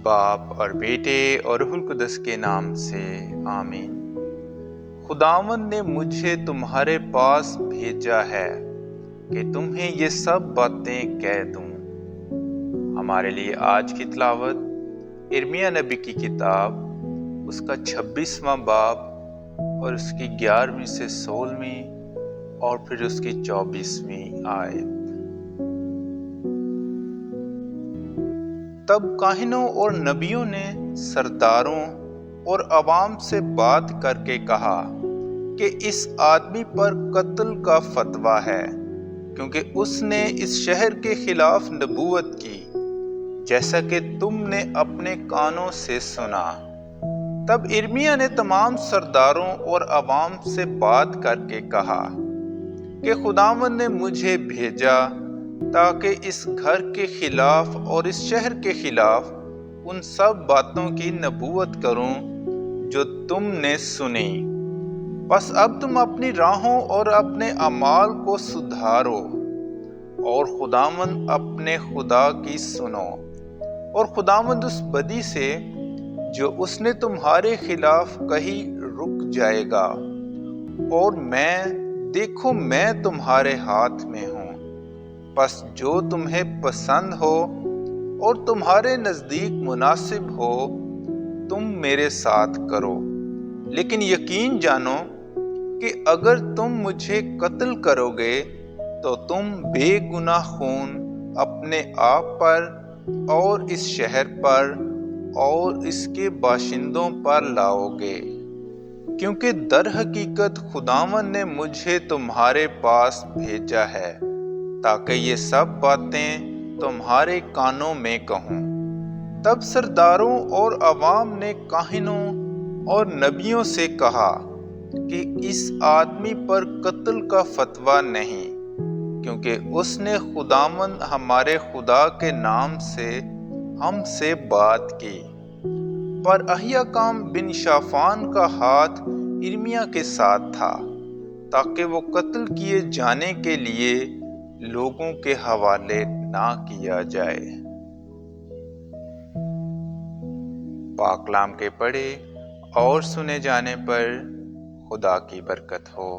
باپ اور بیٹے اور روح القدس کے نام سے آمین۔ خداوند نے مجھے تمہارے پاس بھیجا ہے کہ تمہیں یہ سب باتیں کہہ دوں۔ ہمارے لیے آج کی تلاوت ارمیہ نبی کی کتاب، اس کا 26واں باب اور اس کی 11ویں سے 16ویں اور پھر اس کی 24ویں آیت۔ تب کاہنوں اور نبیوں نے سرداروں اور عوام سے بات کر کے کہا کہ اس آدمی پر قتل کا فتویٰ ہے، کیونکہ اس نے اس شہر کے خلاف نبوت کی، جیسا کہ تم نے اپنے کانوں سے سنا۔ تب ارمیہ نے تمام سرداروں اور عوام سے بات کر کے کہا کہ خداوند نے مجھے بھیجا تاکہ اس گھر کے خلاف اور اس شہر کے خلاف ان سب باتوں کی نبوت کروں جو تم نے سنی۔ بس اب تم اپنی راہوں اور اپنے اعمال کو سدھارو اور خداوند اپنے خدا کی سنو، اور خداوند اس بدی سے جو اس نے تمہارے خلاف کہی رک جائے گا، اور دیکھو میں تمہارے ہاتھ میں ہوں۔ بس جو تمہیں پسند ہو اور تمہارے نزدیک مناسب ہو تم میرے ساتھ کرو، لیکن یقین جانو کہ اگر تم مجھے قتل کرو گے تو تم بے گناہ خون اپنے آپ پر اور اس شہر پر اور اس کے باشندوں پر لاؤ گے، کیونکہ در حقیقت خداوند نے مجھے تمہارے پاس بھیجا ہے تاکہ یہ سب باتیں تمہارے کانوں میں کہوں۔ تب سرداروں اور عوام نے کاہنوں اور نبیوں سے کہا کہ اس آدمی پر قتل کا فتویٰ نہیں، کیونکہ اس نے خداوند ہمارے خدا کے نام سے ہم سے بات کی۔ پر اہیاکام بن شافان کا ہاتھ ارمیہ کے ساتھ تھا، تاکہ وہ قتل کیے جانے کے لیے لوگوں کے حوالے نہ کیا جائے۔ پاک کلام کے پڑھے اور سنے جانے پر خدا کی برکت ہو۔